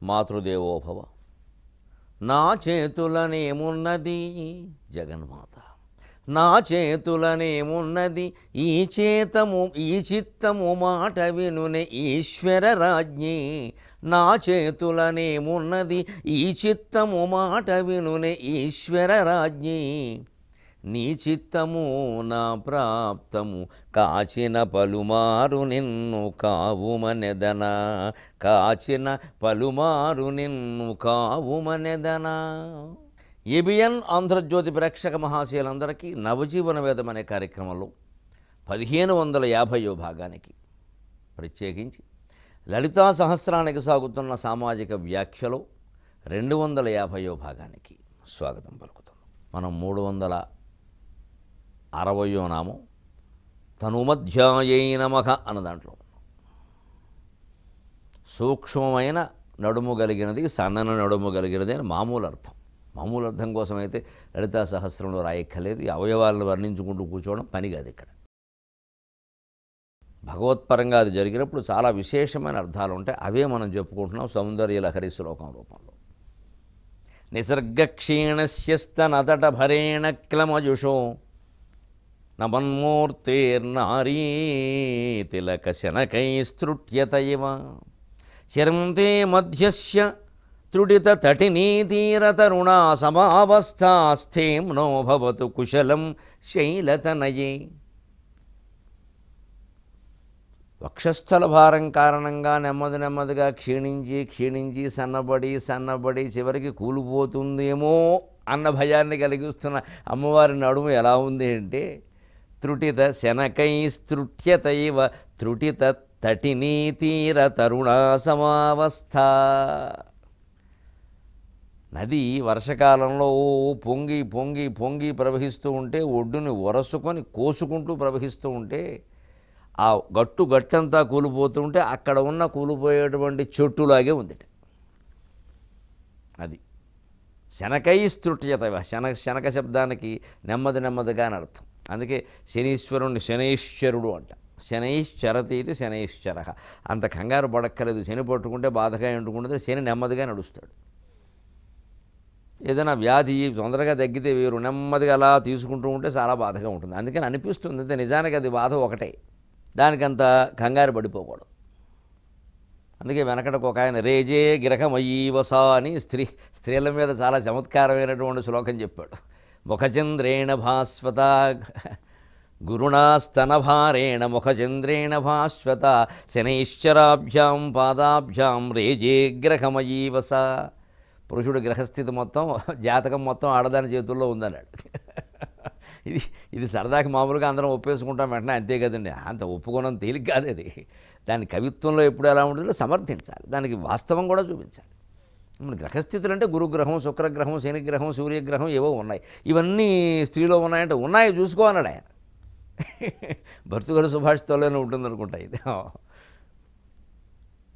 మాతృదేవోభవ. నా చేతులనేమున్నది జగన్మాత, నా చేతులనేమున్నది ఈ చిత్తము మాట వినునే ఈశ్వర రాజ్ఞి. నా చేతులనేమున్నది ఈ చిత్తము మాట వినునే ఈశ్వర రాజ్ఞి. నీ చిత్తము నా ప్రాప్తము కాచిన పలుమారు నిన్ను కావుమనెదనా, కాచిన పలుమారు నిన్ను కావుమనెదనా. ఏబిఎన్ ఆంధ్రజ్యోతి ప్రేక్షక మహాశయులందరికీ నవజీవన వేదం అనే కార్యక్రమంలో 1550వ భాగానికి, ప్రత్యేకించి లలితా సహస్రానికి సాగుతున్న సామాజిక వ్యాఖ్యలో 250వ భాగానికి స్వాగతం పలుకుతాం. మనం 360వ నామం తనుమధ్యాయై నమః అన్న దాంట్లో సూక్ష్మమైన నడుము కలిగినది, సన్నన నడుము కలిగినది అని మామూలు అర్థం. మామూలు అర్థం కోసమైతే లలితా సహస్రంలో రాయక్కర్లేదు. ఈ అవయవాలను వర్ణించుకుంటూ కూర్చోవడం పని కాదు. ఇక్కడ భగవత్పరంగా అది జరిగినప్పుడు చాలా విశేషమైన అర్థాలు ఉంటాయి. అవే మనం చెప్పుకుంటున్నాం సౌందర్య లహరి శ్లోకం రూపంలో. నిసర్గక్షీణస్యస్తనతట భరేణ క్లమజుషో నమన్మూర్తిర్నారీ తిలక శనకైస్తృట్యత ఇవ చరంతే మధ్యస్య త్రుటిత తటినీతీరతరుణా సమావస్థాస్థేమ్నో భవతు కుశలం శైలతనయే. వక్షస్థల భారం కారణంగా నెమ్మదిగా క్షీణించి సన్నబడి చివరికి కూలిపోతుందేమో అన్న భయాన్ని కలిగిస్తున్న అమ్మవారి నడుము ఎలా ఉంది అంటే త్రుటిత శనకైస్తృట్యతైవ త్రుటిత తటినీతీర తరుణా సమావస్థ. నది వర్షకాలంలో పొంగి ప్రవహిస్తూ ఉంటే ఒడ్డుని ఒరసుకొని కోసుకుంటూ ప్రవహిస్తూ ఉంటే ఆ గట్టంతా కూలిపోతూ ఉంటే అక్కడ ఉన్న కూలిపోయేటువంటి చెట్టులాగే ఉంది. అది శనకైస్తృట్యత. శనక శబ్దానికి నెమ్మదిగా అని అర్థం. అందుకే శనీశ్వరుణ్ణి శనైశ్వరుడు అంట. శనైశ్చరతి ఇది శనైశ్చర. అంత కంగారు పడక్కలేదు. శని పట్టుకుంటే బాధగా ఎంటుకుంటే శని నెమ్మదిగా నడుస్తాడు. ఏదైనా వ్యాధి తొందరగా తగ్గితే వేరు, నెమ్మదిగా అలా తీసుకుంటూ ఉంటే చాలా బాధగా ఉంటుంది. అందుకని అనిపిస్తుంది అంతే, నిజానికి అది బాధ ఒకటే. దానికంత కంగారు పడిపోకూడదు. అందుకే వెనకటకు ఒక ఆయన రేజే గిరహమయీవస అని స్త్రీల మీద చాలా చమత్కారమైనటువంటి శ్లోకం చెప్పాడు. ముఖచంద్రేణ భాస్వత గురుణాస్తనభారేణ ముఖచంద్రేణ భాస్వత శనైశ్చరాభ్యాం పాదాభ్యాం రేజే గ్రహమయీవస. పురుషుడు గ్రహస్థితి మొత్తం, జాతకం మొత్తం ఆడదాని చేతుల్లో ఉందన్నాడు. ఇది సరదాకి మామూలుగా అందరం ఒప్పేసుకుంటాం వెంటనే, అంతే కదండి. అంత ఒప్పుకోవడం తేలిక కాదు అది. దాని కవిత్వంలో ఎప్పుడు ఎలా ఉంటుందో సమర్థించాలి, దానికి వాస్తవం కూడా చూపించాలి. మన గ్రహస్థితులు అంటే గురుగ్రహం, శుక్రగ్రహం, శనిగ్రహం, సూర్యగ్రహం ఏవో ఉన్నాయి. ఇవన్నీ స్త్రీలో ఉన్నాయంటే ఉన్నాయి, చూసుకో అన్నాడు ఆయన. భర్తృహరి సుభాషితంలోనే ఉంటుంది అనుకుంటా ఇది.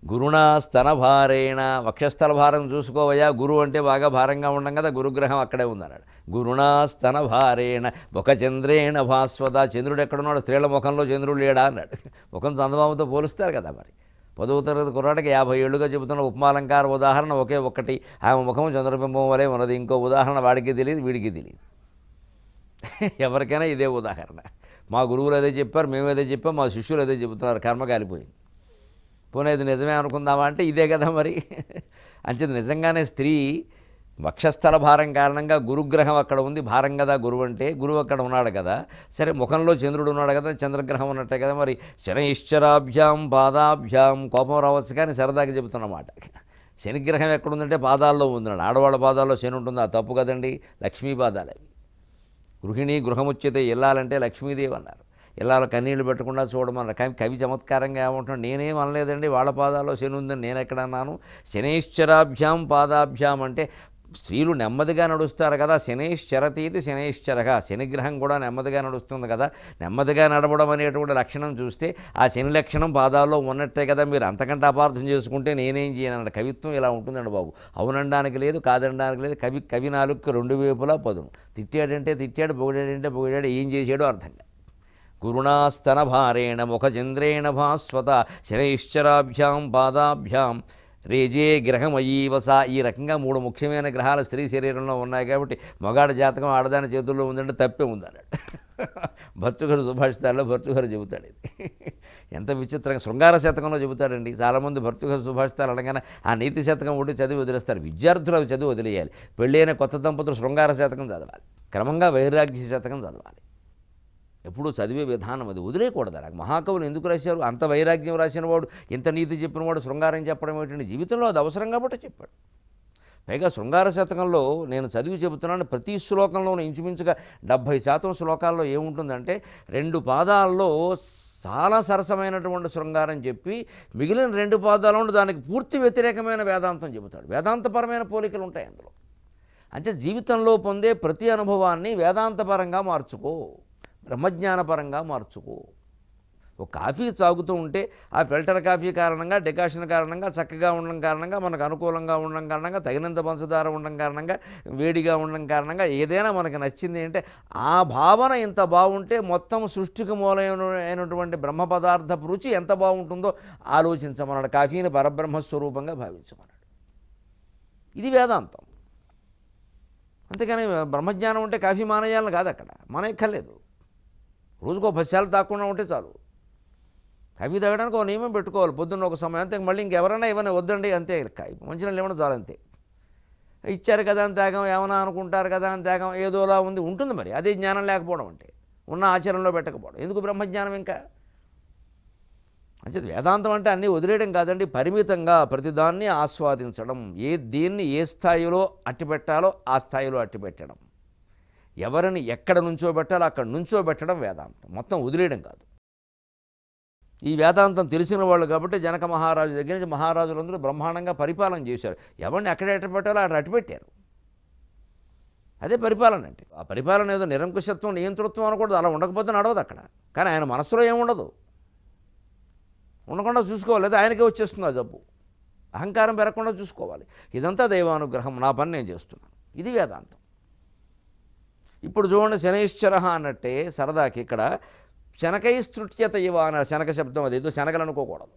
గురుణా స్తనభారేణ, వక్షస్థల భారం చూసుకోవయ్యా. గురువు అంటే బాగా భారంగా ఉండం కదా, గురుగ్రహం అక్కడే ఉందన్నాడు. గురుణా స్తనభారేణ ముఖచంద్రేణ భాస్వత. చంద్రుడు ఎక్కడున్నాడు? స్త్రీల ముఖంలో చంద్రుడు లేడా అన్నాడు. ముఖం చందమామతో పోలుస్తారు కదా. మరి 10వ తరగతి కుర్రాడికి 50 ఏళ్ళుగా చెబుతున్న ఉపమాలంకార ఉదాహరణ ఒకే ఒక్కటి. ఆమె ముఖం చంద్రబింబం వలె ఉన్నది. ఇంకో ఉదాహరణ వాడికి తెలియదు, వీడికి తెలియదు. ఎవరికైనా ఇదే ఉదాహరణ. మా గురువులు అదే చెప్పారు, మేము అదే చెప్పాం, మా శిష్యులు అదే చెబుతున్నారు. కర్మ కాలిపోయింది. పోనేది నిజమే అనుకుందామా అంటే ఇదే కదా మరి. అంచేది నిజంగానే స్త్రీ వక్షస్థల భారం కారణంగా గురుగ్రహం అక్కడ ఉంది. భారం కదా గురువు అంటే, గురువు అక్కడ ఉన్నాడు కదా. సరే, ముఖంలో చంద్రుడు ఉన్నాడు కదా, చంద్రగ్రహం ఉన్నట్టే కదా. మరి శనైశ్చరాభ్యాం పాదాభ్యాం, కోపం రావచ్చు కానీ సరదాగా చెబుతున్నమాట. శనిగ్రహం ఎక్కడుందంటే పాదాల్లో ఉందన్నాడు. ఆడవాళ్ళ పాదాల్లో శని ఉంటుంది, ఆ తప్పు కదండి. లక్ష్మీ పాదాలు అవి. గృహిణి గృహముచ్యతే, ఇల్లాలంటే లక్ష్మీదేవి అన్నారు. ఇల్లాలు కన్నీళ్లు పెట్టకుండా చూడమన్నారు. కానీ కవి చమత్కారంగా ఏమంటున్నాడు, నేనేం అనలేదండి వాళ్ళ పాదాల్లో శని ఉందని నేను ఎక్కడన్నాను. శనైశ్చరాభ్యాం పాదాభ్యాం అంటే స్త్రీలు నెమ్మదిగా నడుస్తారు కదా. శనైశ్చరతీతి శనైశ్చరగా, శనిగ్రహం కూడా నెమ్మదిగా నడుస్తుంది కదా. నెమ్మదిగా నడవడం అనేటువంటి లక్షణం చూస్తే ఆ శని లక్షణం పాదాల్లో ఉన్నట్టే కదా. మీరు అంతకంటే అపార్థం చేసుకుంటే నేనేం చేయను. కవిత్వం ఇలా ఉంటుందండి బాబు. అవునడానికి లేదు, కాదనడానికి లేదు. కవి నాలుగుకి 2 వైపులా పదును. తిట్టాడంటే తిట్టాడు, పొగిడాడంటే పొగిడాడు, ఏం చేసాడో అర్థంగా. గురుణాస్తన భారేణ ముఖచంద్రేణ భాస్వత శనైశ్చరాభ్యాం పాదాభ్యాం రేజే గ్రహమయీవస. ఈ రకంగా 3 ముఖ్యమైన గ్రహాలు స్త్రీ శరీరంలో ఉన్నాయి కాబట్టి మగాడి జాతకం ఆడదాని చేతుల్లో ఉందంటే తప్పే ఉందన్నాడు. భర్తృహరి సుభాషితాల్లో భర్తృహరి చెబుతాడు ఇది. ఎంత విచిత్రంగా శృంగార శతకంలో చెబుతాడండి. చాలామంది భర్తృహరి సుభాషితాలు అనగానే ఆ నీతి శతకం ఒకటి చదివి వదిలేస్తారు. విద్యార్థులు అవి చదివి వదిలేయాలి. పెళ్ళైన కొత్త దంపతులు శృంగార శతకం చదవాలి, క్రమంగా వైరాగ్య శతకం చదవాలి. ఎప్పుడూ చదివే విధానం అది వదిలేయకూడదు. అలాగ మహాకవులు ఎందుకు రాశారు? అంత వైరాగ్యం రాసిన వాడు, ఇంత నీతి చెప్పిన వాడు శృంగారం చెప్పడం ఏంటంటే జీవితంలో అది అవసరం కాబట్టి చెప్పాడు. పైగా శృంగార శతకంలో నేను చదివి చెబుతున్నాను, ప్రతి శ్లోకంలోనూ ఇంచుమించుగా 70% శ్లోకాల్లో ఏముంటుందంటే 2 పాదాల్లో చాలా సరసమైనటువంటి శృంగారం చెప్పి మిగిలిన 2 పాదాలను దానికి పూర్తి వ్యతిరేకమైన వేదాంతం చెబుతాడు. వేదాంతపరమైన పోలికలు ఉంటాయి అందులో. అంటే జీవితంలో పొందే ప్రతి అనుభవాన్ని వేదాంతపరంగా మార్చుకో, బ్రహ్మజ్ఞానపరంగా మార్చుకో. ఒక కాఫీ తాగుతూ ఉంటే ఆ ఫిల్టర్ కాఫీ కారణంగా, డెకాషన్ కారణంగా, చక్కగా ఉండడం కారణంగా, మనకు అనుకూలంగా ఉండడం కారణంగా, తగినంత పంచదార ఉండడం కారణంగా, వేడిగా ఉండడం కారణంగా ఏదైనా మనకు నచ్చింది అంటే ఆ భావన ఎంత బాగుంటే మొత్తం సృష్టికి మూలమైనటువంటి బ్రహ్మ పదార్థపు రుచి ఎంత బాగుంటుందో ఆలోచించమన్నాడు. కాఫీని పరబ్రహ్మస్వరూపంగా భావించమన్నాడు. ఇది వేదాంతం. అంతేకాని బ్రహ్మజ్ఞానం ఉంటే కాఫీ మానేయాలని కాదు, అక్కడ మానేయక్కర్లేదు. రోజుకో 10 సార్లు తాగకుండా ఉంటే చాలు. కాఫీ తాగడానికి ఒక నియమం పెట్టుకోవాలి. పొద్దున్న ఒక సమయం, అంతే. మళ్ళీ ఇంకెవరైనా ఇవ్వని వద్దండి అంతే. మంచినీళ్ళు ఇవ్వడం చాలు అంతే. ఇచ్చారు కదా అని తాగం, ఏమైనా అనుకుంటారు కదా అని తాగం, ఏదోలా ఉంటుంది. మరి అదే జ్ఞానం లేకపోవడం అంటే, ఉన్న ఆచరణలో పెట్టకపోవడం. ఎందుకు బ్రహ్మజ్ఞానం ఇంకా? అంచేది వేదాంతం అంటే అన్నీ వదిలేయడం కాదండి, పరిమితంగా ప్రతిదాన్ని ఆస్వాదించడం. దీన్ని ఏ స్థాయిలో అట్టిపెట్టాలో ఆ స్థాయిలో అట్టిపెట్టడం. ఎవరిని ఎక్కడ నుంచోబెట్టాలో అక్కడ నుంచోబెట్టడం వేదాంతం. మొత్తం వదిలేయడం కాదు. ఈ వేదాంతం తెలిసిన వాళ్ళు కాబట్టి జనక మహారాజు దగ్గర నుంచి మహారాజులందరూ బ్రహ్మాండంగా పరిపాలన చేశారు. ఎవరిని ఎక్కడ ఎట్టబెట్టాలో అక్కడ అట్టిపెట్టారు. అదే పరిపాలన అంటే. ఆ పరిపాలన ఏదో నిరంకుశత్వం, నియంతృత్వం అనకూడదు. అలా ఉండకపోతే నడవదు అక్కడ. కానీ ఆయన మనసులో ఏముండదు, ఉండకుండా చూసుకోవాలి. లేదా ఆయనకే వచ్చేస్తుంది ఆ జబ్బు. అహంకారం పెరగకుండా చూసుకోవాలి. ఇదంతా దైవానుగ్రహం, నా పని నేను చేస్తున్నాను. ఇది వేదాంతం. ఇప్పుడు చూడండి, శనైశ్చర అన్నట్టే సరదాకి ఇక్కడ శనకైస్తృట్యత ఇవ అన్నారు. శనక శబ్దం అది. ఏదో శనగలు అనుకోకూడదు.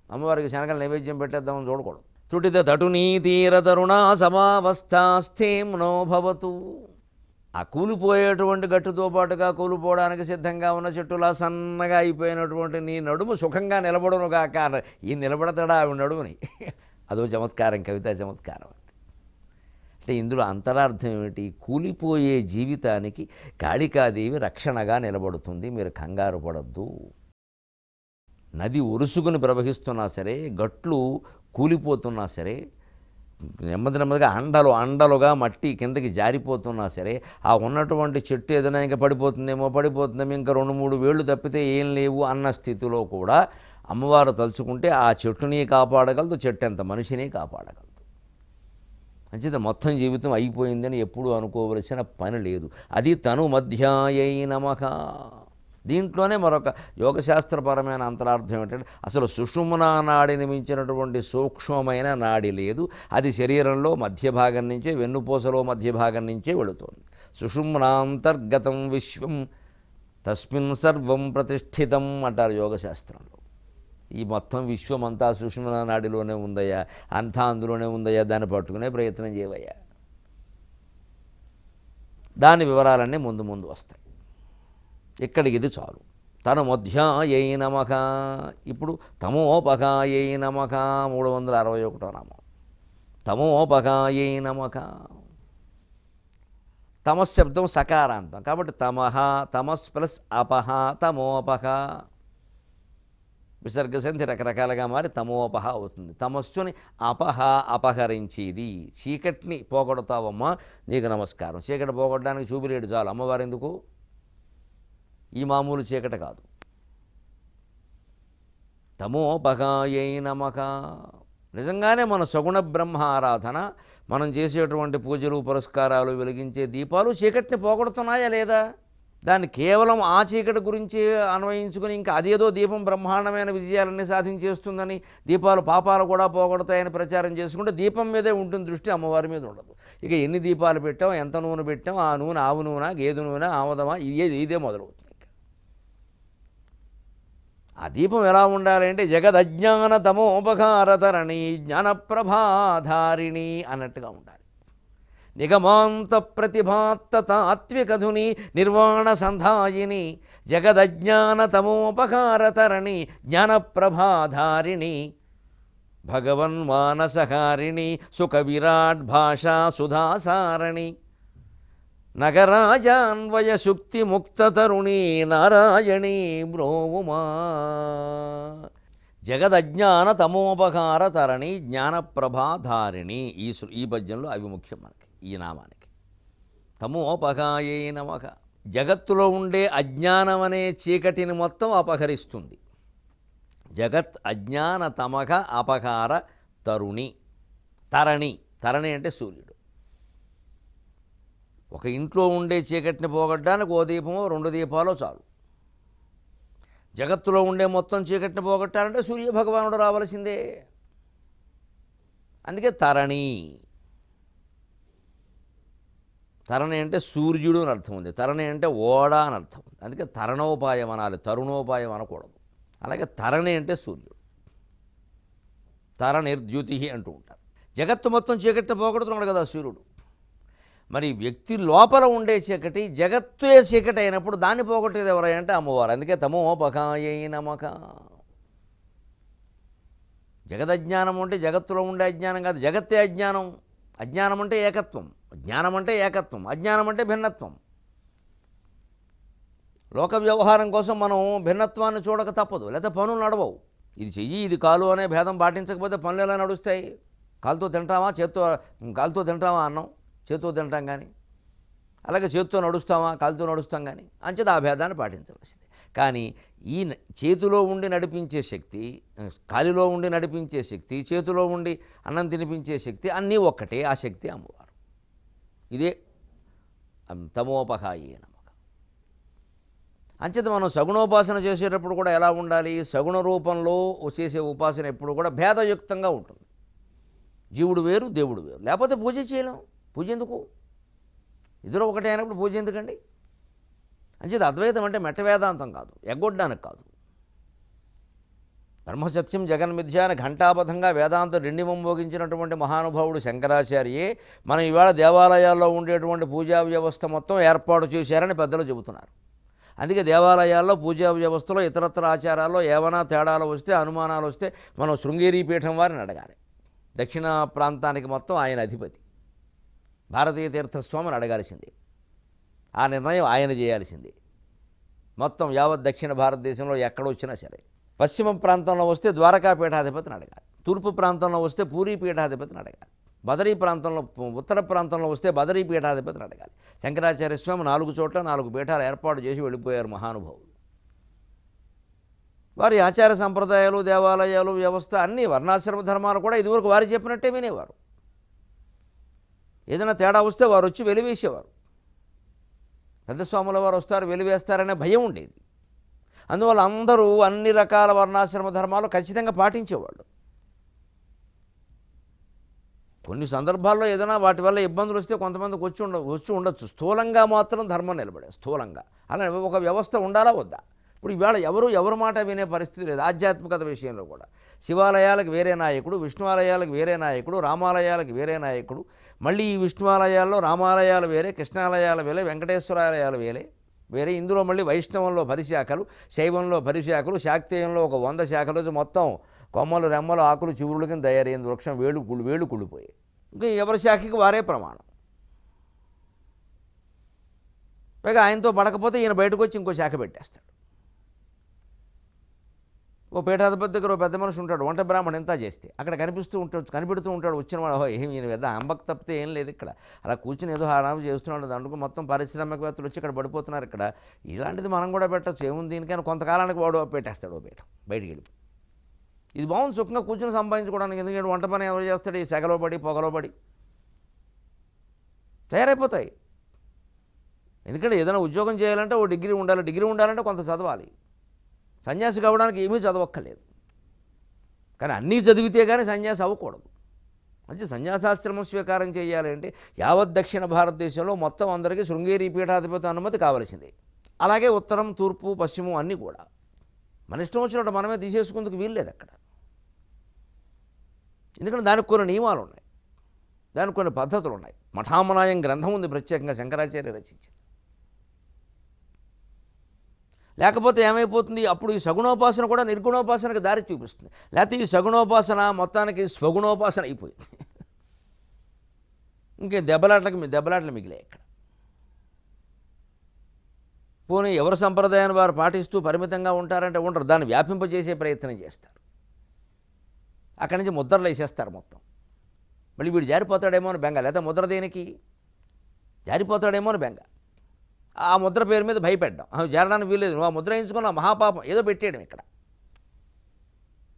అమ్మవారికి శనగలు నైవేద్యం పెట్టేద్దామని చూడకూడదు. తుటిత తటునీ తీర తరుణా సమావస్థాస్థేమ్నో భవతు. ఆ కూలిపోయేటువంటి గట్టుతో పాటుగా కూలిపోవడానికి సిద్ధంగా ఉన్న చెట్టులా సన్నగా అయిపోయినటువంటి నీ నడుము సుఖంగా నిలబడును కాక. ఈ నిలబడతాడా ఆవిడ నడుముని? అదో చమత్కారం, కవితా చమత్కారం. అంటే ఇందులో అంతరార్థం ఏమిటి? కూలిపోయే జీవితానికి కాళికాదేవి రక్షణగా నిలబడుతుంది. మీరు కంగారు పడద్దు. నది ఉరుసుకుని ప్రవహిస్తున్నా సరే, గట్లు కూలిపోతున్నా సరే, నెమ్మదిగా అండలుగా మట్టి కిందకి జారిపోతున్నా సరే, ఆ ఉన్నటువంటి చెట్టు ఏదైనా ఇంకా పడిపోతుందేమో ఇంకా 2-3 వేళ్ళు తప్పితే ఏం లేవు అన్న స్థితిలో కూడా అమ్మవారు తలుచుకుంటే ఆ చెట్టుని కాపాడగలదు, చెట్టు ఎంత మనిషిని కాపాడగలదు. అంచేత మొత్తం జీవితం అయిపోయిందని ఎప్పుడూ అనుకోవలసిన పని లేదు. అది తను మధ్యాయై నమః. దీంట్లోనే మరొక యోగశాస్త్రపరమైన అంతరార్థం ఏంటంటే, అసలు సుషుమ్నా నాడిని మించినటువంటి సూక్ష్మమైన నాడి లేదు. అది శరీరంలో మధ్య భాగం నుంచే, వెన్నుపూసలో మధ్య భాగం నుంచే వెళుతోంది. సుషుమ్నాంతర్గతం విశ్వం తస్మిన్ సర్వం ప్రతిష్ఠితం అంటారు యోగశాస్త్రంలో. ఈ మొత్తం విశ్వం అంతా సుషుమ్నా నాడిలోనే ఉందయ్యా, అంతా అందులోనే ఉందయ్యా, దాన్ని పట్టుకునే ప్రయత్నం చేయవయ్యా. దాని వివరాలన్నీ ముందు ముందు వస్తాయి. ఇక్కడికి ఇది చాలు. తను మధ్యాయై నమః. ఇప్పుడు తమోపకాయై నమః 361వ నామం. తమోపకాయై నమః. తమశబ్దం సకారాంతం కాబట్టి తమః, తమస్ ప్లస్ అపహ, తమోపహ. విసర్గసంధి రకరకాలుగా మారి తమోపహ అవుతుంది. తమస్సుని అపహ, అపహరించేది. చీకటిని పోగొడతావమ్మా, నీకు నమస్కారం. చీకటి పోగొట్టడానికి చూపిలేడు చాలు. అమ్మవారు ఎందుకు? ఈ మామూలు చీకటి కాదు. తమోపకాయై నమః. నిజంగానే మన సగుణ బ్రహ్మ ఆరాధన, మనం చేసేటువంటి పూజలు పురస్కారాలు, వెలిగించే దీపాలు చీకటిని పోగొడుతున్నాయా లేదా? దాన్ని కేవలం ఆ చీకటి గురించి అన్వయించుకుని ఇంకా అదేదో దీపం బ్రహ్మాండమైన విజయాలన్నీ సాధించేస్తుందని, దీపాలు పాపాలు కూడా పోగొడతాయని ప్రచారం చేసుకుంటే దీపం మీదే ఉంటుంది దృష్టి, అమ్మవారి మీద ఉండదు. ఇక ఎన్ని దీపాలు పెట్టాం, ఎంత నూనె పెట్టాం, ఆ నూనె ఆవు నూనె, గేదె నూనె, ఆమదమా, ఇదే మొదలవుతుంది. ఆ దీపం ఎలా ఉండాలి అంటే జగదజ్ఞాన తమోపకారతరణి జ్ఞానప్రభాధారిణి అన్నట్టుగా ఉండాలి. నిగమాంత ప్రతిభాత్త తాత్వికధుని నిర్వాణ సంధాయిని జగదజ్ఞాన తమోపకారతరణి జ్ఞానప్రభాధారిణి భగవన్మానసహారిణి సుఖ విరాట్ భాషా సుధాసారణి నగరాజాన్వయ శుక్తి ముక్త తరుణి నారాయణీ బ్రోవుమా. జగదజ్ఞాన తమోపకార తరణి జ్ఞానప్రభాధారిణి. ఈ పద్యంలో అవి ముఖ్యం మనకి ఈ నామానికి. తమోపకాయే నమః. జగత్తులో ఉండే అజ్ఞానం అనే చీకటిని మొత్తం అపహరిస్తుంది. జగత్ అజ్ఞాన తమక అపకార తరుణి. తరణి, తరణి అంటే సూర్యుడు. ఒక ఇంట్లో ఉండే చీకటిని పోగొట్టడానికి ఓ దీపమో 2 దీపాలో చాలు. జగత్తులో ఉండే మొత్తం చీకటిని పోగొట్టాలంటే సూర్యభగవానుడు రావలసిందే. అందుకే తరణి. తరణి అంటే సూర్యుడు అని అర్థం ఉంది, తరణి అంటే ఓడ అని అర్థం ఉంది. అందుకే తరణోపాయం అనాలి, తరుణోపాయం అనకూడదు. అలాగే తరణి అంటే సూర్యుడు. తరణిర్ద్యుతి అంటూ ఉంటారు. జగత్తు మొత్తం చీకటిని పోగొడుతున్నాడు కదా సూర్యుడు. మరి వ్యక్తి లోపల ఉండే చీకటి జగత్తే చీకటి అయినప్పుడు దాన్ని పోగొట్టేది ఎవరంటే అమ్మవారు. అందుకే తమోపకాయై నమః. జగదజ్ఞానం అంటే జగత్తులో ఉండే అజ్ఞానం కాదు, జగత్తే అజ్ఞానం. అజ్ఞానం అంటే ఏకత్వం, జ్ఞానం అంటే ఏకత్వం, అజ్ఞానం అంటే భిన్నత్వం. లోక వ్యవహారం కోసం మనం భిన్నత్వాన్ని చూడక తప్పదు, లేకపోతే పనులు నడవవు. ఇది చెయ్యి ఇది కాలు అనే భేదం పాటించకపోతే పనులు ఎలా నడుస్తాయి? కాలుతో తింటామా, కాలుతో తింటామా అన్నం, చేతితో తింటాం కానీ, అలాగే చేతితో నడుస్తామా, కాలుతో నడుస్తాం కానీ, అంచేత ఆ భేదాన్ని పాటించవలసింది. కానీ ఈ చేతిలో ఉండి నడిపించే శక్తి, కాలిలో ఉండి నడిపించే శక్తి, చేతిలో ఉండి అన్నం తినిపించే శక్తి అన్నీ ఒక్కటే. ఆ శక్తి అమ్మవారు. ఇదే తమోపకాయే నమః. అంచేత మనం సగుణోపాసన చేసేటప్పుడు కూడా ఎలా ఉండాలి? సగుణ రూపంలో చేసే ఉపాసన ఎప్పుడు కూడా భేదయుక్తంగా ఉంటుంది. జీవుడు వేరు, దేవుడు వేరు, లేకపోతే పూజ చేయలేం. పూజ ఎందుకు? ఇద్దరు ఒకటే అయినప్పుడు పూజ ఎందుకండి? అంచేత అద్వైతం అంటే మెట్ట వేదాంతం కాదు, ఎగ్గొడ్డానికి కాదు. బ్రహ్మసత్యం జగన్మిథ్య అని ఘంటాబద్ధంగా వేదాంతం రెండిమం మోగించినటువంటి మహానుభావుడు శంకరాచార్యే మనం ఇవాళ దేవాలయాల్లో ఉండేటువంటి పూజా వ్యవస్థ మొత్తం ఏర్పాటు చేశారని పెద్దలు చెబుతున్నారు. అందుకే దేవాలయాల్లో పూజా వ్యవస్థలో ఇతరత్ర ఆచారాల్లో ఏమైనా తేడాలు వస్తే, అనుమానాలు వస్తే మనం శృంగేరి పీఠం వారిని అడగాలి. దక్షిణ ప్రాంతానికి మొత్తం ఆయన అధిపతి, భారతీయ తీర్థస్వామిని అడగాల్సిందే. ఆ నిర్ణయం ఆయన చేయాల్సిందే. మొత్తం యావత్ దక్షిణ భారతదేశంలో ఎక్కడొచ్చినా సరే. పశ్చిమ ప్రాంతంలో వస్తే ద్వారకా పీఠాధిపతిని అడగాలి, తూర్పు ప్రాంతంలో వస్తే పూరీ పీఠాధిపతిని అడగాలి, బదరీ ప్రాంతంలో ఉత్తర ప్రాంతంలో వస్తే బదరీ పీఠాధిపతిని అడగాలి. శంకరాచార్య స్వామి 4 చోట్ల 4 పీఠాలు ఏర్పాటు చేసి వెళ్ళిపోయారు మహానుభావులు. వారి ఆచార సంప్రదాయాలు, దేవాలయాలు, వ్యవస్థ అన్నీ వర్ణాశ్రమ ధర్మాలు కూడా ఇదివరకు వారు చెప్పినట్టే వినేవారు. ఏదైనా తేడా వస్తే వారు వచ్చి వెలివేసేవారు. పెద్ద స్వాముల వారు వస్తారు, వెలివేస్తారనే భయం ఉండేది. అందువల్ల అందరూ అన్ని రకాల వర్ణాశ్రమ ధర్మాలు ఖచ్చితంగా పాటించేవాళ్ళు. కొన్ని సందర్భాల్లో ఏదైనా వాటి వల్ల ఇబ్బందులు వస్తే కొంతమందికి వచ్చి ఉండొచ్చు. స్థూలంగా మాత్రం ధర్మం నిలబడే, స్థూలంగా. అలా ఒక వ్యవస్థ ఉండాలా వద్దా? ఇప్పుడు ఇవాళ ఎవరు మాట వినే పరిస్థితి లేదు. ఆధ్యాత్మికత విషయంలో కూడా శివాలయాలకు వేరే నాయకుడు, విష్ణువాలయాలకు వేరే నాయకుడు, రామాలయాలకు వేరే నాయకుడు, మళ్ళీ ఈ విష్ణువాలయాల్లో రామాలయాలు వేరే, కృష్ణాలయాలు వేరే, వెంకటేశ్వరాలయాలు వేరే. ఇందులో మళ్ళీ వైష్ణవంలో 10 శాఖలు, శైవంలో 10 శాఖలు, శాక్తేయంలో ఒక 100 శాఖలు, మొత్తం కొమ్మలు, రెమ్మలు, ఆకులు, చివురుల కింద తయారైంది వృక్షం. వేళ్ళు కుళ్ళిపోయాయి. ఇంకా ఎవరి శాఖకి వారే ప్రమాణం. పైగా ఆయనతో పడకపోతే ఈయన బయటకు వచ్చి ఇంకో శాఖ పెట్టేస్తాడు. ఓ పీఠాధిపతి దగ్గర ఓ పెద్ద మనిషి ఉంటాడు, వంట బ్రాహ్మణుడు ఎంత చేస్తే అక్కడ కనిపెడుతూ ఉంటాడు వచ్చిన వాడు. ఏం ఈయన పెద్ద అంబక్ తప్పితే ఏం లేదు ఇక్కడ, అలా కూర్చుని ఏదో హారాము చేస్తున్నాడు. దాంట్లో మొత్తం పారిశ్రామికవేత్తలు వచ్చి ఇక్కడ పడిపోతున్నారు. ఇక్కడ ఇలాంటిది మనం కూడా పెట్టచ్చు, ఏముంది దీనికైనా. కొంతకాలానికి వాడు పెట్టేస్తాడు ఓ పీఠం, బయటికి వెళ్ళి. ఇది బాగుంది, సుఖంగా కూర్చొని సంపాదించుకోవడానికి. ఎందుకంటే వంట పని ఎవరు చేస్తాడు? ఈ సెగలో పడి పొగలో పడి తయారైపోతాయి. ఎందుకంటే ఏదైనా ఉద్యోగం చేయాలంటే ఓ డిగ్రీ ఉండాలి, డిగ్రీ ఉండాలంటే కొంత చదవాలి. సన్యాసి కావడానికి ఏమీ చదవక్కర్లేదు. కానీ అన్నీ చదివితే కానీ సన్యాసి అవ్వకూడదు. అంటే సన్యాసాశ్రమం స్వీకారం చేయాలి అంటే యావత్ దక్షిణ భారతదేశంలో మొత్తం అందరికీ శృంగేరి పీఠాధిపతి అనుమతి కావలసిందే. అలాగే ఉత్తరం, తూర్పు, పశ్చిమం అన్నీ కూడా. మన ఇష్టం వచ్చినట్టు మనమే తీసేసుకుందుకు వీల్లేదు అక్కడ. ఎందుకంటే దానికి కొన్ని నియమాలు ఉన్నాయి, దానికి కొన్ని పద్ధతులు ఉన్నాయి. మఠామనాయం గ్రంథం ఉంది ప్రత్యేకంగా శంకరాచార్య రచించింది. లేకపోతే ఏమైపోతుంది, అప్పుడు ఈ సగుణోపాసన కూడా నిర్గుణోపాసనకి దారి చూపిస్తుంది. లేకపోతే ఈ సగుణోపాసన మొత్తానికి స్వగుణోపాసన అయిపోయింది. ఇంకే దెబ్బలాటలు మిగిలాయి ఇక్కడ. పోనీ ఎవరి సంప్రదాయాన్ని వారు పాటిస్తూ పరిమితంగా ఉంటారంటే ఉండరు, దాన్ని వ్యాపింపజేసే ప్రయత్నం చేస్తారు. అక్కడి నుంచి ముద్రలు వేసేస్తారు మొత్తం. మళ్ళీ వీడు జారిపోతాడేమో అని బెంగ, లేదా ముద్ర దేనికి, జారిపోతాడేమో అని బెంగ. ఆ ముద్ర పేరు మీద భయపెడ్డాం, జారడానికి వీల్లేదు, నువ్వు ఆ ముద్ర వేయించుకున్న మహాపాపం ఏదో పెట్టేయడం. ఇక్కడ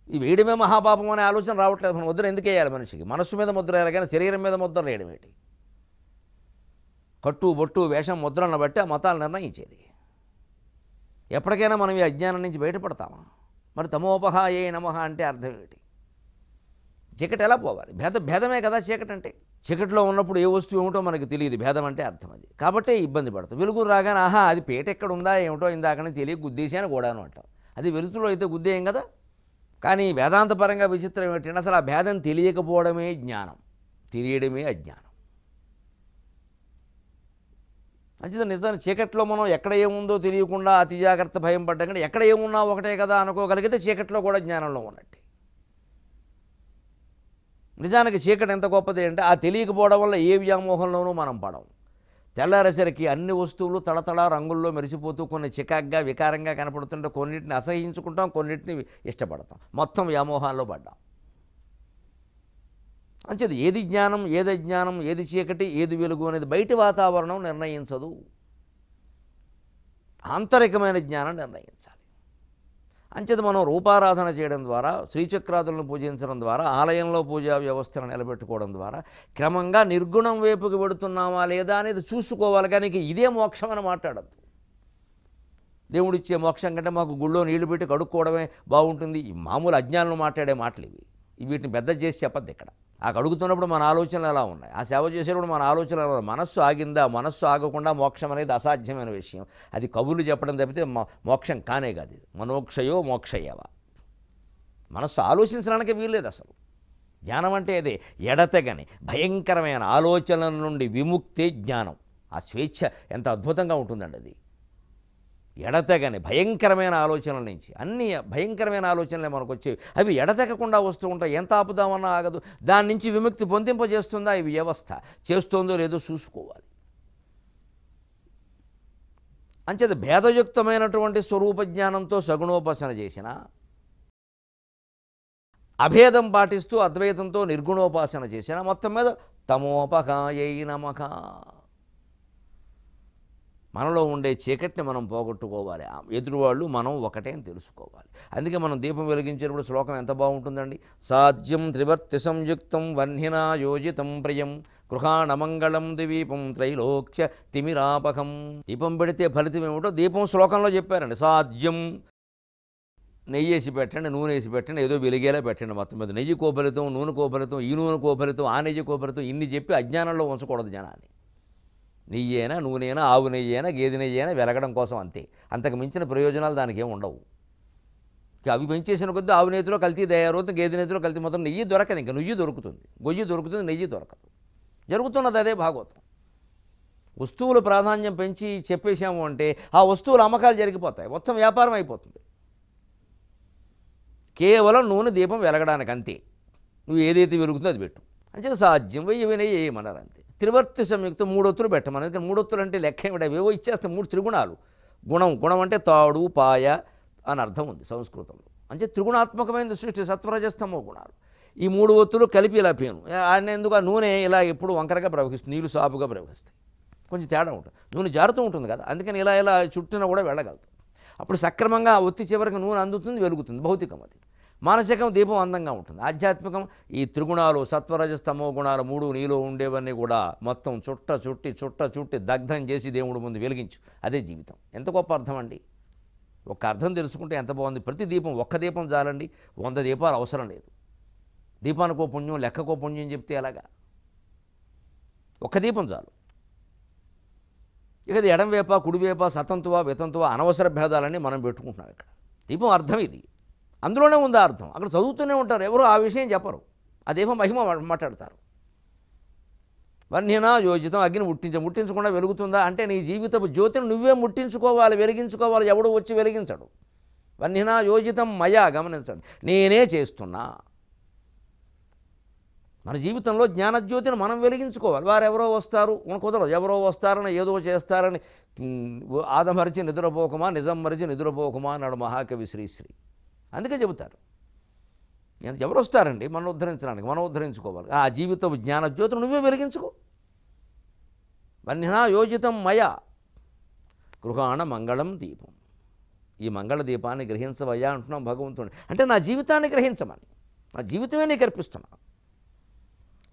ఈ వేయడమే మహాపాపం అనే ఆలోచన రావట్లేదు. మన ముద్ర ఎందుకు వేయాలి మనిషికి? మనస్సు మీద ముద్ర వేయాలి కానీ శరీరం మీద ముద్ర వేయడం ఏంటి? కట్టు బొట్టు వేషం ముద్రలను బట్టి ఆ మతాలు నిర్ణయించేది. ఎప్పటికైనా మనం ఈ అజ్ఞానం నుంచి బయటపడతామా? మరి తమోపహాయే నమః అంటే అర్థం ఏంటి? చీకటి ఎలా పోవాలి? భేదమే కదా చీకటి అంటే. చీకటిలో ఉన్నప్పుడు ఏ వస్తువు ఏమిటో మనకు తెలియదు, భేదం అంటే అర్థం అది. కాబట్టే ఇబ్బంది పడతాం. వెలుగు రాగానే ఆహా అది పేట ఎక్కడ ఉందా ఏమిటో ఇందాకనే తెలియ గుద్దేశాను కూడాను అంటాం. అది వెలుతులో అయితే గుద్దేయం కదా. కానీ వేదాంతపరంగా విచిత్రం ఏంటంటే అసలు ఆ భేదం తెలియకపోవడమే జ్ఞానం, తెలియడమే అజ్ఞానం. అంచేత నిజాన్ని చీకట్లో మనం ఎక్కడ ఏముందో తెలియకుండా అతి జాగ్రత్త భయం పడ్డం కానీ ఎక్కడ ఏమున్నా ఒకటే కదా అనుకోగలిగితే చీకట్లో కూడా జ్ఞానంలో ఉన్నట్టే. నిజానికి చీకటి ఎంత గొప్పది అంటే ఆ తెలియకపోవడం వల్ల ఏ వ్యామోహంలోనూ మనం పడం. తెల్లారేసరికి అన్ని వస్తువులు తళతళ రంగుల్లో మెరిసిపోతూ కొన్ని చికాగ్గా వికారంగా కనపడుతుంటే కొన్నిటిని అసహించుకుంటాం, కొన్నిటిని ఇష్టపడతాం. మొత్తం వ్యామోహాల్లో పడ్డాం. అంచేది ఏది జ్ఞానం, ఏది అజ్ఞానం, ఏది చీకటి, ఏది వెలుగు అనేది బయటి వాతావరణం నిర్ణయించదు, ఆంతరికమైన జ్ఞానం నిర్ణయించాలి. అంచేది మనం రూపారాధన చేయడం ద్వారా, శ్రీచక్రాదులను పూజించడం ద్వారా, ఆలయంలో పూజా వ్యవస్థను నిలబెట్టుకోవడం ద్వారా క్రమంగా నిర్గుణం వైపుకి వెడుతున్నామా లేదా అనేది చూసుకోవాలి. కానీ ఇదే మోక్షం అని మాట్లాడద్దు. దేవుడిచ్చే మోక్షం కంటే మాకు గుళ్ళో నీళ్లు పెట్టి కడుక్కోవడమే బాగుంటుంది, ఈ మామూలు అజ్ఞానులు మాట్లాడే మాటలు ఇవి. వీటిని పెద్ద చేసి చెప్పద్దు ఇక్కడ. ఆ కడుగుతున్నప్పుడు మన ఆలోచనలు ఎలా ఉన్నాయి, ఆ సేవ చేసేటప్పుడు మన ఆలోచనలు ఎలా ఉన్నాయి, మనస్సు ఆగిందా? మనస్సు ఆగకుండా మోక్షం అనేది అసాధ్యమైన విషయం. అది కవులు చెప్పడం తప్పితే మోక్షం కానే కాదు. ఇది మనోక్షయో మోక్షయ్యవ. మనస్సు ఆలోచించడానికే వీల్లేదు అసలు. జ్ఞానం అంటే అదే, ఎడతెగని భయంకరమైన ఆలోచనల నుండి విముక్తే జ్ఞానం. ఆ స్వేచ్ఛ ఎంత అద్భుతంగా ఉంటుందండి అది. ఎడతెగని భయంకరమైన ఆలోచనల నుంచి, అన్ని భయంకరమైన ఆలోచనలే మనకు వచ్చేవి. అవి ఎడతెగకుండా వస్తూ ఉంటాయి, ఎంత ఆపుదామన్నా ఆగదు. దాని నుంచి విముక్తి పొందింపజేస్తుందా ఈ వ్యవస్థ? చేస్తోందో లేదో చూసుకోవాలి. అంచేది భేదయుక్తమైనటువంటి స్వరూప జ్ఞానంతో సగుణోపాసన చేసిన, అభేదం పాటిస్తూ అద్వైతంతో నిర్గుణోపాసన చేసిన, మొత్తం మీద తమోపకాయై నమః. మనలో ఉండే చీకటిని మనం పోగొట్టుకోవాలి. ఎదురువాళ్ళు మనం ఒకటే అని తెలుసుకోవాలి. అందుకే మనం దీపం వెలిగించేటప్పుడు శ్లోకం ఎంత బాగుంటుందండి. సాధ్యం త్రివర్తి సంయుక్తం వహ్నినా యోజితం ప్రియం గృహాణమంగళం దివీపం త్రైలోక్య తిమిరాపకం. దీపం పెడితే ఫలితం ఏమిటో దీపం శ్లోకంలో చెప్పారండి. సాధ్యం, నెయ్యి వేసి పెట్టండి, నూనె వేసి పెట్టండి, ఏదో వెలిగేలా పెట్టండి. మొత్తం మీద నెయ్యి కోపలితం, నూనె కోపలితం, ఈ నూనె కోపలితం, ఆ నెయ్యి కోపలితం, ఇన్ని చెప్పి అజ్ఞానంలో ఉంచకూడదు జనాన్ని. నెయ్యి అయినా, నూనె అయినా, ఆవు నెయ్యి అయినా, గేదె నెయ్యి అయినా వెలగడం కోసం అంతే. అంతకు మించిన ప్రయోజనాలు దానికి ఏమి ఉండవు. అవి పెంచేసిన కొద్దీ ఆవు నెయ్యిలో కల్తీ తయారవుతుంది, గేదె నెయ్యిలో కల్తీ, మొత్తం నెయ్యి దొరకదు. ఇంకా నుయ్యి దొరుకుతుంది, గొయ్యి దొరుకుతుంది, నెయ్యి దొరకదు. జరుగుతున్నది అదే భాగవతం. వస్తువుల ప్రాధాన్యం పెంచి చెప్పేశాము అంటే ఆ వస్తువుల అమ్మకాలు జరిగిపోతాయి, మొత్తం వ్యాపారం అయిపోతుంది. కేవలం నూనె దీపం వెలగడానికి అంతే. నువ్వు ఏదైతే వెలుగుతుందో అది పెట్టు. అంటే సాధ్యం వెయ్యి నెయ్యి వేయమన్నారు అంతే. త్రివర్తి సంయుక్తం, మూడొత్తులు పెట్టమని. అందుకని మూడొత్తులు అంటే లెక్క ఏమిటి, ఏవో ఇచ్చేస్తాం. 3 త్రిగుణాలు. గుణం అంటే తాడు పాయ అని అర్థం ఉంది సంస్కృతంలో. అంటే త్రిగుణాత్మకమైన సృష్టి, సత్వరజస్తమో గుణాలు. ఈ 3 ఒత్తులు కలిపి ఇలా పేను. ఆయన ఎందుకు ఆ నూనె ఇలా ఎప్పుడు వంకరగా ప్రవహిస్తుంది, నీళ్ళు సాపుగా ప్రవహిస్తాయి, కొంచెం తేడా ఉంటుంది. నూనె జారుతూ ఉంటుంది కదా, అందుకని ఇలా చుట్టినా కూడా వెళ్ళగలుగుతుంది. అప్పుడు సక్రమంగా ఒత్తి చివరికి నూనె అందుతుంది, వెలుగుతుంది. భౌతికం అది. మానసికం దీపం అందంగా ఉంటుంది. ఆధ్యాత్మికం ఈ త్రిగుణాలు, సత్వరజస్తమో గుణాలు 3 నీలో ఉండేవన్నీ కూడా మొత్తం చుట్టి దగ్ధం చేసి దేవుడు ముందు వెలిగించు. అదే జీవితం. ఎంత గొప్ప అర్థం అండి. ఒక్క అర్థం తెలుసుకుంటే ఎంత బాగుంది. ప్రతి దీపం, ఒక్క దీపం చాలండి, 100 దీపాలు అవసరం లేదు. దీపానికో పుణ్యం, లెక్కకో పుణ్యం చెప్తే ఎలాగా? ఒక్క దీపం చాలు. ఇక ఎడం వేప, కుడివేప, సతంతువ, వితంతువ, అనవసర భేదాలని మనం పెట్టుకుంటున్నాం ఇక్కడ. దీపం అర్థం ఇది, అందులోనే ఉంది అర్థం. అక్కడ చదువుతూనే ఉంటారు, ఎవరు ఆ విషయం చెప్పరు, ఆ దీపం మహిమ మాట్లాడతారు. వన్యనా యోజితం, అగ్ని ముట్టించకుండా వెలుగుతుందా అంటే నీ జీవితపు జ్యోతిని నువ్వే ముట్టించుకోవాలి, వెలిగించుకోవాలి, ఎవడు వచ్చి వెలిగించడు. వన్యనా యోజితం మయా, గమనించండి, నేనే చేస్తున్నా. మన జీవితంలో జ్ఞానజ్యోతిని మనం వెలిగించుకోవాలి. వారెవరో వస్తారు కుదరదు, ఎవరో వస్తారని ఏదో చేస్తారని ఆదమరిచి నిద్రపోకమా, నిజం మరిచి నిద్రపోకమా అన్నాడు మహాకవి శ్రీశ్రీ. అందుకే చెబుతారు, ఎవరు వస్తారండి మనం ఉద్ధరించడానికి, మనం ఉద్ధరించుకోవాలి. ఆ జీవితం జ్ఞానజ్యోతిని నువ్వే వెలిగించుకో. వన్యనా యోజితం మయా గృహాణ మంగళం దీపం. ఈ మంగళ దీపాన్ని గ్రహించవయ్యా అంటున్నాం భగవంతుడు. అంటే నా జీవితాన్ని గ్రహించమని, నా జీవితమే నీకు అర్పిస్తున్నాను.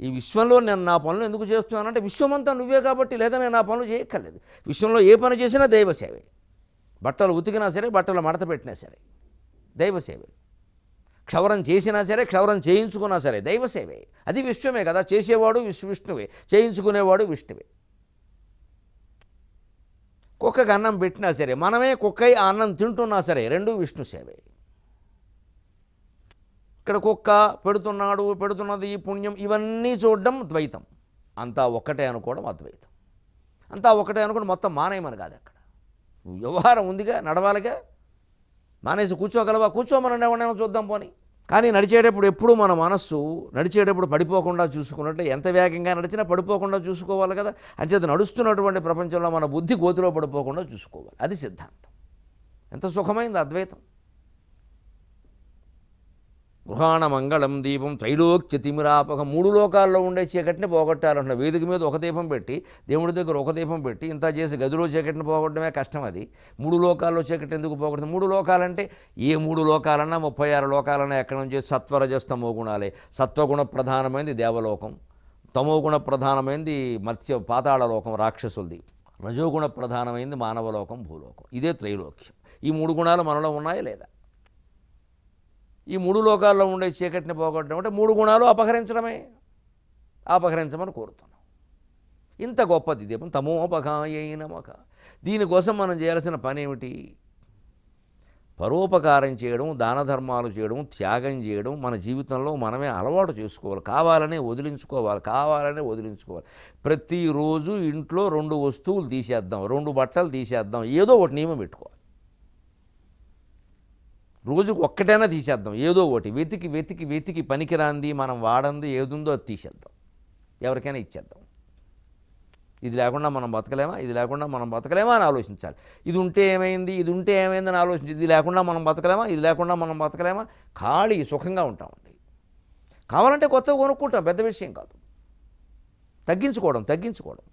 ఈ విశ్వంలో నేను నా పనులు ఎందుకు చేస్తున్నానంటే విశ్వమంతా నువ్వే కాబట్టి, లేదా నేను నా పనులు చేయక్కర్లేదు. విశ్వంలో ఏ పని చేసినా దైవసేవే. బట్టలు ఉతికినా సరే, బట్టలు మడత పెట్టినా సరే దైవసేవే. క్షవరం చేసినా సరే, క్షవరం చేయించుకున్నా సరే దైవసేవే. అది విశ్వమే కదా, చేసేవాడు విష్ణువే, చేయించుకునేవాడు విష్ణువే. కుక్కకి అన్నం పెట్టినా సరే, మనమే కుక్కై ఆ అన్నం తింటున్నా సరే రెండూ విష్ణు సేవే. ఇక్కడ కుక్క పెడుతున్నది పుణ్యం, ఇవన్నీ చూడడం ద్వైతం. అంతా ఒక్కటే అనుకోవడం అద్వైతం. అంతా ఒకటే అనుకోవడం మొత్తం మానేయమని కాదు. అక్కడ వ్యవహారం ఉందిగా, నడవాలిగా. మానేసి కూర్చోగలవా, కూర్చోమని ఎవరైనా చూద్దాం పోని. కానీ నడిచేటప్పుడు ఎప్పుడు మన మనస్సు నడిచేటప్పుడు పడిపోకుండా చూసుకున్నట్టే, ఎంత వేగంగా నడిచినా పడిపోకుండా చూసుకోవాలి కదా. అంచేత నడుస్తున్నటువంటి ప్రపంచంలో మన బుద్ధి గోతిలో పడిపోకుండా చూసుకోవాలి. అది సిద్ధాంతం. ఎంత సుఖమైంది అద్వైతం. గృహాణ మంగళం దీపం త్రైలోక్య తిమిరాపకం. 3 లోకాల్లో ఉండే చీకటిని పోగొట్టాలంటున్నా. వేదిక మీద ఒక దీపం పెట్టి, దేవుడి దగ్గర ఒక దీపం పెట్టి, ఇంత చేసి గదిలో చీకటిని పోగొట్టడమే కష్టం. అది 3 లోకాల్లో చీకటి ఎందుకు పోగొడుతుంది? 3 లోకాలంటే ఏ 3 లోకాలన్నా 36 లోకాలన్నా ఎక్కడి నుంచి సత్వరజస్తమో గుణాలే. సత్వగుణ ప్రధానమైనది దేవలోకం, తమోగుణ ప్రధానమైనది మత్స్య పాతాళ లోకం రాక్షసులది, రజోగుణ ప్రధానమైనది మానవలోకం భూలోకం. ఇదే త్రైలోక్యం. ఈ 3 గుణాలు మనలో ఉన్నాయా లేదా? ఈ 3 లోకాల్లో ఉండే చీకటిని పోగొట్టడం అంటే 3 గుణాలు అపహరించడమే. అపహరించమని కోరుతున్నాం. ఇంత గొప్పది దీపం. తమోపకాయై నమః. దీనికోసం మనం చేయాల్సిన పని ఏమిటి? పరోపకారం చేయడం, దాన ధర్మాలు చేయడం, త్యాగం చేయడం మన జీవితంలో మనమే అలవాటు చేసుకోవాలి. కావాలనే వదిలించుకోవాలి. ప్రతిరోజు ఇంట్లో 2 వస్తువులు తీసేద్దాం, 2 బట్టలు తీసేద్దాం, ఏదో ఒకటి నియమం పెట్టుకోవాలి. రోజుకు ఒక్కటైనా తీసేద్దాం, ఏదో ఒకటి వెతికి పనికిరాంది, మనం వాడంది ఏదుందో అది తీసేద్దాం, ఎవరికైనా ఇచ్చేద్దాం. ఇది లేకుండా మనం బతకలేమా అని ఆలోచించాలి. ఇది ఉంటే ఏమైందని ఆలోచించి, ఇది లేకుండా మనం బతకలేమా, ఖాళీ సుఖంగా ఉంటామండి. కావాలంటే కొత్తగా కొనుక్కుంటాం, పెద్ద విషయం కాదు. తగ్గించుకోవడం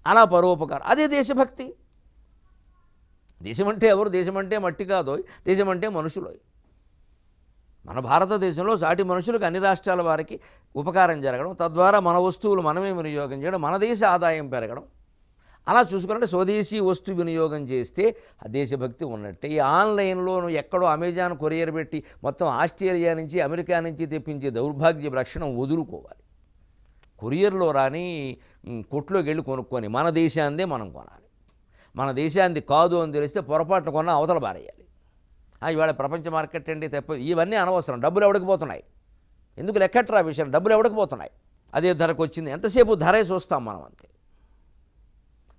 అలా పరోపకారం. అదే దేశభక్తి. దేశం అంటే ఎవరు? దేశం అంటే మట్టి కాదోయ్, దేశం అంటే మనుషులోయ్. మన భారతదేశంలో సాటి మనుషులకు అన్ని రాష్ట్రాల వారికి ఉపకారం జరగడం, తద్వారా మన వస్తువులు మనమే వినియోగం చేయడం, మన దేశ ఆదాయం పెరగడం. అలా చూసుకుంటే స్వదేశీ వస్తు వినియోగం చేస్తే ఆ దేశభక్తి ఉన్నట్టే. ఈ ఆన్లైన్లో ఎక్కడో అమెజాన్ కొరియర్ పెట్టి మొత్తం ఆస్ట్రేలియా నుంచి అమెరికా నుంచి తెప్పించే దౌర్భాగ్య లక్షణం వదులుకోవాలి. కొరియర్లో రాని కొట్లోకి వెళ్ళి కొనుక్కొని మన దేశాందే మనం కొనాలి. మన దేశాన్ని కాదు అని తెలిస్తే పొరపాటున కొన్న అవతల బారేయాలి. ఇవాళ ప్రపంచ మార్కెట్ అండి తప్ప, ఇవన్నీ అనవసరం. డబ్బులు ఎవడికి పోతున్నాయి? ఎందుకు లెక్కట్రా విషయం? డబ్బులు ఎవడికి పోతున్నాయి? అదే ధరకు వచ్చింది. ఎంతసేపు ధరే చూస్తాం మనం, అంతే.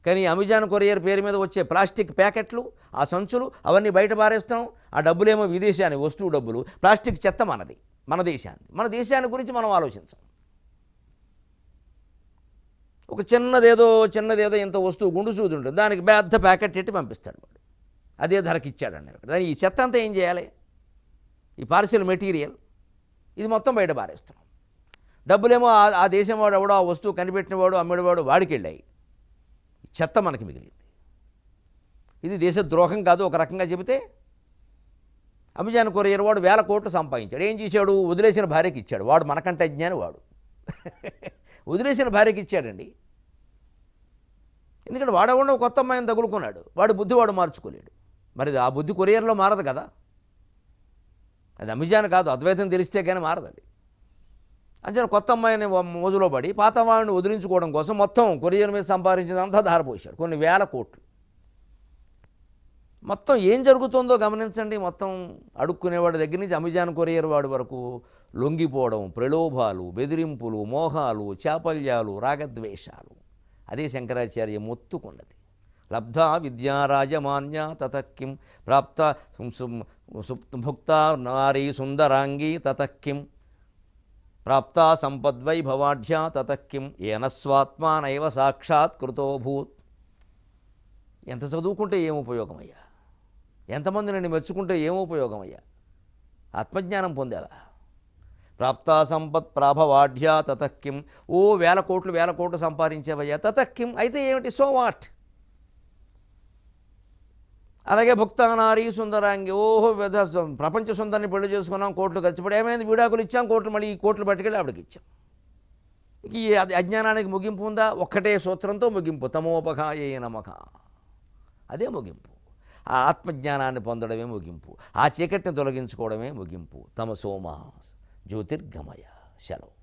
కానీ అమెజాన్ కొరియర్ పేరు మీద వచ్చే ప్లాస్టిక్ ప్యాకెట్లు, ఆ సంచులు అవన్నీ బయట పారేస్తున్నాం. ఆ డబ్బులేమో విదేశాన్ని వస్తువు డబ్బులు, ప్లాస్టిక్ చెత్త మనది, మన దేశాన్ని గురించి మనం ఆలోచించాం. ఒక చిన్నదేదో ఇంత వస్తువు గుండు సూది ఉంటుంది, దానికి పెద్ద ప్యాకెట్ పెట్టి పంపిస్తాడు వాడు, అదే ధరకి ఇచ్చాడండి. దాని ఈ చెత్త అంతా ఏం చేయాలి? ఈ పార్సిల్ మెటీరియల్ ఇది మొత్తం బయట పారేస్తున్నాం. డబ్బులేమో ఆ దేశం వాడు ఎవడో ఆ వస్తువు కనిపెట్టినవాడు అమ్మేవాడు వాడికి వెళ్ళాయి. చెత్త మనకి మిగిలింది. ఇది దేశ ద్రోహం కాదు ఒక రకంగా చెబితే? అమెజాన్ కొరియర్ వాడు 1000 కోట్లు సంపాదించాడు. ఏం చేశాడు? వదిలేసిన భార్యకి ఇచ్చాడు. వాడు మనకంటే అజ్ఞాని వాడు. వదిలేసిన భార్యకి ఇచ్చాడండి. ఎందుకంటే వాడకుండా కొత్త అమ్మాయిని తగులుకున్నాడు. వాడి బుద్ధి వాడు మార్చుకోలేడు. మరి ఆ బుద్ధి కొరియర్లో మారదు కదా. అది అమెజాన్ కాదు, అద్వైతం తెలిస్తే కానీ మారదు అది. అంచనా కొత్త అమ్మాయిని మోజులో పడి పాత అమ్మాయిని వదిలించుకోవడం కోసం మొత్తం కొరియర్ మీద సంపాదించినంతా ధారపోశాడు, కొన్ని 1000 కోట్లు. మొత్తం ఏం జరుగుతుందో గమనించండి. మొత్తం అడుక్కునేవాడి దగ్గర నుంచి అమెజాన్ కొరియర్ వాడి వరకు లొంగిపోవడం, ప్రలోభాలు, బెదిరింపులు, మోహాలు, చాపల్యాలు, రాగద్వేషాలు. అదే శంకరాచార్య మొత్తుకున్నది. లబ్ధ విద్యారాజమాన్య తతక్కిం ప్రాప్త భుక్త నారీ సుందరాంగీ తతక్కిం ప్రాప్త సంపద్వైభవాఢ్య తతక్కిం ఏన స్వాత్మానైవ సాక్షాత్ కృతోభూత్. ఎంత చదువుకుంటే ఏం ఉపయోగమయ్యా? ఎంతమంది నన్ను మెచ్చుకుంటే ఏం ఉపయోగమయ్యా? ఆత్మజ్ఞానం పొందావా? ప్రాప్త సంపత్ ప్రాభవాఢ్య తతక్కిం. ఓ వేల కోట్లు సంపాదించేవయ్యా, తతక్కిం. అయితే ఏమిటి? So what? అలాగే భుక్తానారీ సుందరాంగి. ఓహో ప్రపంచ సుందరిని పెళ్లి చేసుకున్నాం, కోట్లు ఖర్చుపడి ఏమైంది? విడాకులు ఇచ్చాం, కోట్లు మళ్ళీ ఈ కోట్లు పట్టుకెళ్ళి ఆవిడకి ఇచ్చాం. ఈ అజ్ఞానానికి ముగింపు ఉందా? ఒక్కటే సూత్రంతో ముగింపు, తమోపకాయే నమః. అదే ముగింపు. ఆ ఆత్మజ్ఞానాన్ని పొందడమే ముగింపు. ఆ చీకటిని తొలగించుకోవడమే ముగింపు. తమసోమా జ్యోతిర్గమయ. సెలవు.